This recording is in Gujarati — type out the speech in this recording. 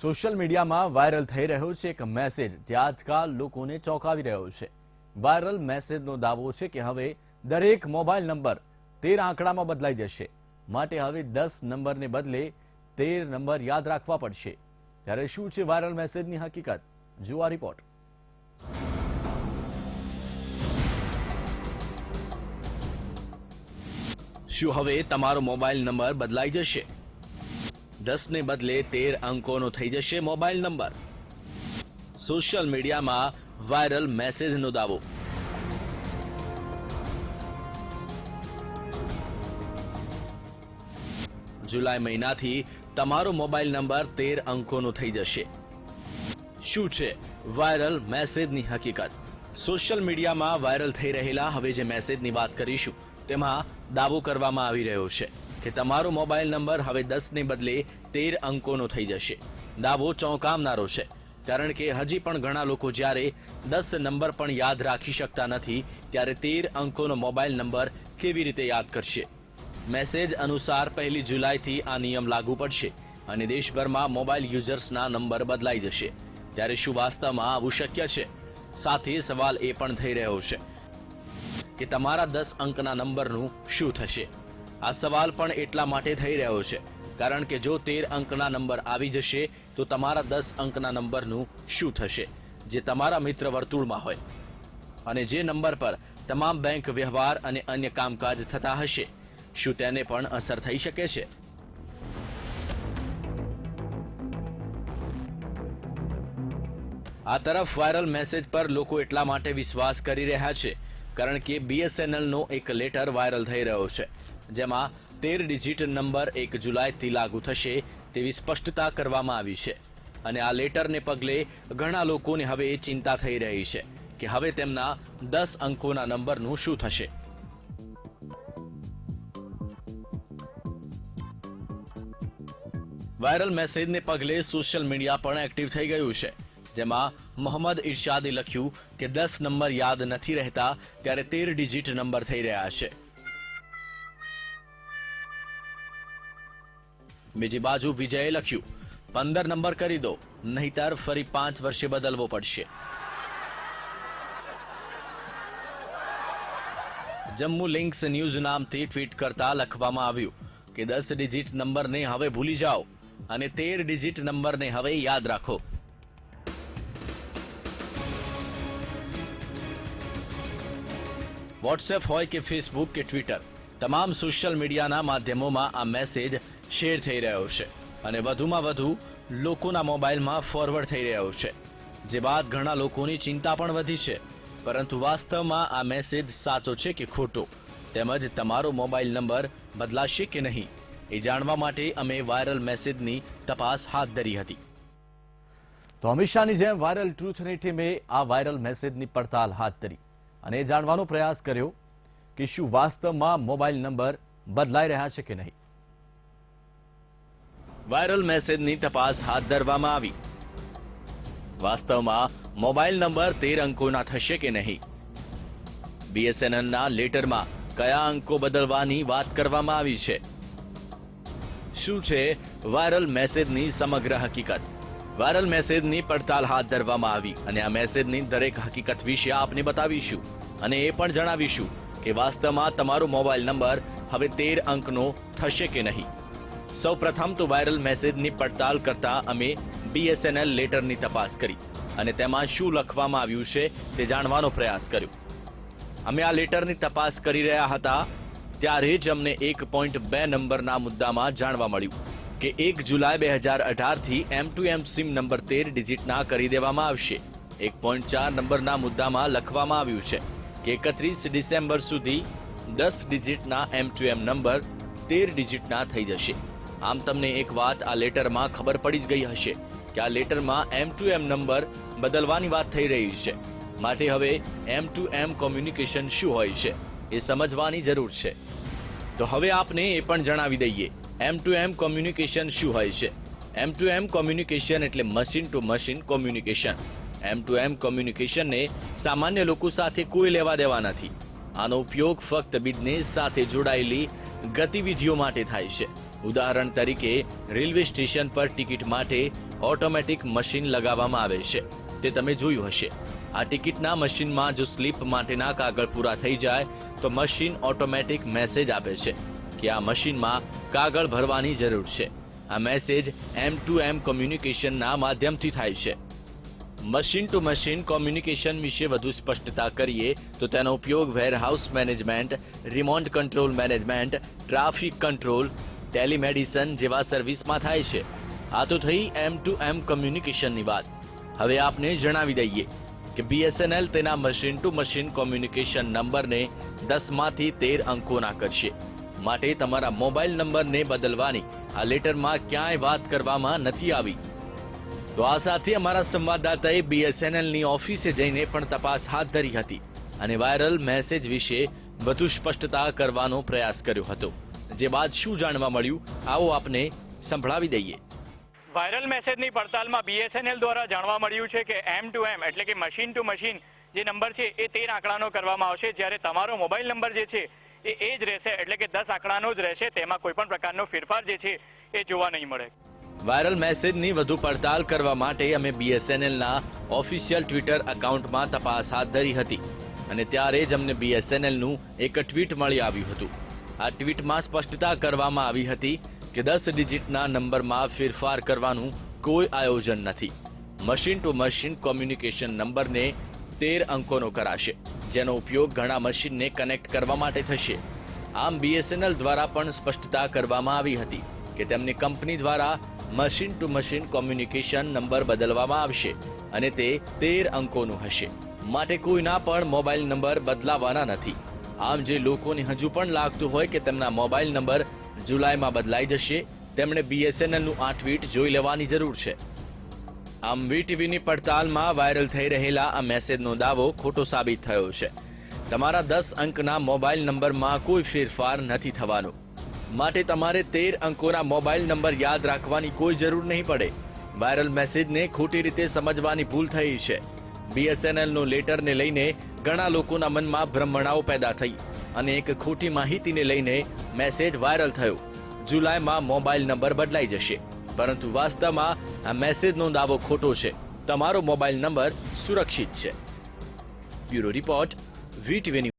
સોશિયલ મીડિયામાં વાયરલ થઈ રહ્યો છે એક મેસેજ જે આજકાલ લોકોને ચોંકાવી રહ્યો છે। વાયરલ મેસેજનો દાવો છે કે હવે દરેક મોબાઈલ નંબર 13 આંકડામાં બદલાઈ જશે, માટે હવે 10 નંબરને બદલે 13 નંબર યાદ રાખવા પડશે। ત્યારે શું છે વાયરલ મેસેજની હકીકત? જુઓ આ રિપોર્ટ। શું હવે તમારો મોબાઈલ નંબર બદલાઈ જશે? 10 ને બદલે 13 અંકોનો થઈ જશે મોબાઈલ નંબર। સોશિયલ મીડિયામાં વાયરલ મેસેજનો દાવો। જુલાઈ મહિનાથી તમારો મોબાઈલ નંબર 13 અંકોનો થઈ જશે। શું છે વાયરલ મેસેજની હકીકત? સોશિયલ મીડિયામાં વાયરલ થઈ રહેલા હવે જે મેસેજની વાત કરીશું તેમાં દાવો કરવામાં આવી રહ્યો છે કે તમારો મોબાઈલ નંબર હવે 10 ને બદલે 13 અંકોનો થઈ જશે। દાવો ચોંકાવનારો છે, કારણ કે હજી પણ ઘણા લોકો જ્યારે 10 નંબર પણ યાદ રાખી શકતા નથી ત્યારે 13 અંકોનો મોબાઈલ નંબર કેવી રીતે યાદ કરશે? મેસેજ અનુસાર 1 જુલાઈથી આ નિયમ લાગુ પડશે અને દેશભરમાં મોબાઈલ યુઝર્સના નંબર બદલાઈ જશે। ત્યારે શું વાસ્તવમાં આવું શક્ય છે? સાથે સવાલ એ પણ થઈ રહ્યો છે કે તમારા 10 અંકના નંબરનું શું થશે? આ સવાલ પણ એટલા માટે થઈ રહ્યો છે કારણ કે જો 13 અંકના નંબર આવી જશે તો તમારા 10 અંકના નંબરનું શું થશે જે તમારા મિત્ર વર્તુળમાં હોય અને જે નંબર પર તમામ બેંક વ્યવહાર અને અન્ય કામકાજ થતા હશે, શું તેને પણ અસર થઈ શકે છે? આ તરફ વાયરલ મેસેજ પર લોકો એટલા માટે વિશ્વાસ કરી રહ્યા છે કારણ કે BSNLનો એક લેટર વાયરલ થઈ રહ્યો છે જેમાં 13 ડિજિટ નંબર 1 જુલાઈથી લાગુ થશે તેવી સ્પષ્ટતા કરવામાં આવી છે અને આ લેટરને પગલે ઘણા લોકોને હવે ચિંતા થઈ રહી છે કે હવે તેમના 10 અંકોના નંબરનું શું થશે। વાયરલ મેસેજને પગલે સોશિયલ મીડિયા પણ એક્ટિવ થઈ ગયું છે, જેમાં મોહમ્મદ ઇરશાદે લખ્યું કે 10 નંબર યાદ નથી રહેતા ત્યારે 13 ડિજિટ નંબર થઈ રહ્યા છે। બીજી બાજુ વિજયે લખ્યું 15 નંબર કરી દો, નહીતર ફરી 5 વર્ષે બદલવો પડશે। જમ્મુ લિંક્સ ન્યૂઝ નામથી ટ્વીટ કરતા લખવામાં આવ્યું કે 10 ડિજિટ નંબરને હવે ભૂલી જાઓ અને 13 ડિજિટ નંબરને હવે યાદ રાખો। વોટ્સએપ હોય કે ફેસબુક કે ટ્વિટર, તમામ સોશિયલ મીડિયાના માધ્યમોમાં આ મેસેજ શેર થઈ રહ્યો છે અને વધુમાં વધુ લોકોના મોબાઈલમાં ફોરવર્ડ થઈ રહ્યો છે, જે બાદ ઘણા લોકોની ચિંતા પણ વધી છે। પરંતુ વાસ્તવમાં આ મેસેજ સાચો છે કે ખોટો, તેમજ તમારો મોબાઈલ નંબર બદલાશે કે નહીં એ જાણવા માટે અમે વાયરલ મેસેજની તપાસ હાથ ધરી હતી। તો હંમેશાની જેમ વાયરલ ટ્રુથની ટીમે આ વાયરલ મેસેજની પડતાલ હાથ ધરી અને જાણવાનો પ્રયાસ કર્યો કે શું વાસ્તવમાં મોબાઈલ નંબર બદલાઈ રહ્યા છે કે નહીં। વાયરલ મેસેજની તપાસ હાથ ધરવામાં આવી। વાસ્તવમાં મોબાઈલ નંબર 13 અંકોના થશે કે નહીં? BSNLના લેટરમાં કયા અંકો બદલવાની વાત કરવામાં આવી છે? શું છે વાયરલ મેસેજની સમગ્ર હકીકત? વાયરલ મેસેજની પડતાલ હાથ ધરવામાં આવી અને આ મેસેજની દરેક હકીકત વિશે આપને બતાવીશું અને એ પણ જણાવીશું કે વાસ્તવમાં તમારો મોબાઈલ નંબર હવે 13 અંકનો થશે કે નહીં। સૌપ્રથમ તો વાયરલ મેસેજની પડતાલ કરતા અમે BSNL લેટરની તપાસ કરી અને તેમાં શું લખવામાં આવ્યું છે તે જાણવાનો પ્રયાસ કર્યો। અમે આ લેટરની તપાસ કરી રહ્યા હતા ત્યારે જ અમને 1.2 નંબરના મુદ્દામાં જાણવા મળ્યું કે 1 જુલાઈ 2018થી M2M સિમ નંબર 13 ડિજિટના કરી દેવામાં આવશે। 1.4 નંબરના મુદ્દામાં લખવામાં આવ્યું છે કે 31 ડિસેમ્બર સુધી 10 ડિજિટના M2M નંબર 13 ડિજિટના થઈ જશે। આમ તમને એક વાત આ લેટરમાં ખબર પડી જ ગઈ હશે કે આ લેટરમાં M2M નંબર બદલવાની વાત થઈ રહી છે, માટે હવે M2M કોમ્યુનિકેશન શું હોય છે એ સમજવાની જરૂર છે। તો હવે આપને એ પણ જણાવી દઈએ M2M કોમ્યુનિકેશન શું હોય છે। M2M કોમ્યુનિકેશન એટલે machine to machine communication. M2M કોમ્યુનિકેશનને સામાન્ય લોકો સાથે કોઈ લેવા દેવા નથી। આનો ઉપયોગ ફક્ત બિઝનેસ સાથે જોડાયેલી ગતિવિધિઓ માટે થાય છે। ઉદાહરણ તરીકે રેલવે સ્ટેશન પર ટિકિટ માટે ઓટોમેટિક મશીન લગાવવામાં આવે છે તે તમે જોયું હશે. આ ટિકિટના મશીનમાં જો સ્લીપ માટેના કાગળ પૂરા થઈ જાય તો મશીન ઓટોમેટિક મેસેજ આપે છે કે આ મશીનમાં કાગળ ભરવાની જરૂર છે. આ મેસેજ M2M કોમ્યુનિકેશનના માધ્યમથી થાય છે. મશીન ટુ મશીન કોમ્યુનિકેશન વિશે વધુ સ્પષ્ટતા કરીએ તો તેનો ઉપયોગ warehouse management, remote control management, traffic control, telemedicine જેવા સર્વિસમાં થાય છે. આ તો થઈ M2M કોમ્યુનિકેશનની વાત. હવે આપને જણાવી દઈએ કે BSNL તેના મશીન ટુ મશીન કોમ્યુનિકેશન નંબરને 10માંથી 13 અંકોના કરશે. માટે તમારા મોબાઈલ નંબરને બદલવાની આ લેટરમાં ક્યાંય વાત કરવામાં નથી આવી. તો આ સાથે અમારા સંવાદદાતાએ BSNLની ઓફિસે જઈને પણ તપાસ હાથ ધરી હતી અને વાયરલ મેસેજ વિશે વધુ સ્પષ્ટતા કરવાનો પ્રયાસ કર્યો હતો. જે બાદ શું જાણવા મળ્યું આવો આપને સંભળાવી દઈએ. વાયરલ મેસેજની પડતાલમાં BSNL દ્વારા જાણવા મળ્યું છે કે M2M એટલે કે મશીન ટુ મશીન જે નંબર છે એ 13 આંકડાનો કરવામાં આવશે, જ્યારે તમારો મોબાઈલ નંબર જે છે એ જ રહેશે એટલે કે 10 આંકડાનો જ રહેશે. તેમાં કોઈ પણ પ્રકારનો ફેરફાર જે છે એ જોવા નહીં મળે. વાયરલ મેસેજની વધુ પડતાલ કરવા માટે અમે BSNLના ઓફિશિયલ ટ્વિટર એકાઉન્ટમાં તપાસ હાથ ધરી હતી અને ત્યારે જ અમને BSNLનું એક ટ્વીટ મળી આવ્યું હતું. આ ટ્વીટમાં સ્પષ્ટતા કરવામાં આવી હતી કે 10 ડિજિટના નંબરમાં ફેરફાર કરવાનું કોઈ આયોજન નથી. મશીન ટુ મશીન કોમ્યુનિકેશન નંબરને 13 અંકોનો કરાશે, જેનો ઉપયોગ ઘણા મશીનને કનેક્ટ કરવા માટે થશે. આમ BSNL દ્વારા પણ સ્પષ્ટતા કરવામાં આવી હતી કે તેમની કંપની દ્વારા machine to machine communication number બદલવામાં આવશે અને તે 13 અંકોનું હશે. માટે કોઈના પણ મોબાઈલ નંબર બદલાવાના નથી. આમ જે લોકોને હજુ પણ લાગતું હોય કે તેમના મોબાઈલ નંબર જુલાઈમાં બદલાઈ જશે, તેમણે BSNLનું આ ટ્વીટ જોઈ લેવાની જરૂર છે. આમ VTVની પડતાલમાં વાયરલ થઈ રહેલા આ મેસેજનો દાવો ખોટો સાબિત થયો છે. તમારા 10 અંકના મોબાઈલ નંબરમાં કોઈ ફેરફાર નથી થવાનો. માટે તમારે 13 અંકોના મોબાઈલ નંબર યાદ રાખવાની કોઈ જરૂર નહીં પડે. વાયરલ મેસેજને ખોટી રીતે સમજવાની ભૂલ થઈ છે. BSNLનો લેટરને લઈને ઘણા લોકોના મનમાં ભ્રમણાઓ પેદા થઈ અને એક ખોટી માહિતીને લઈને મેસેજ વાયરલ થયો. જુલાઈમાં મોબાઈલ નંબર બદલાઈ જશે, પરંતુ વાસ્તવમાં આ મેસેજનો દાવો ખોટો છે. તમારો મોબાઈલ નંબર સુરક્ષિત છે. Bureau report, VTV.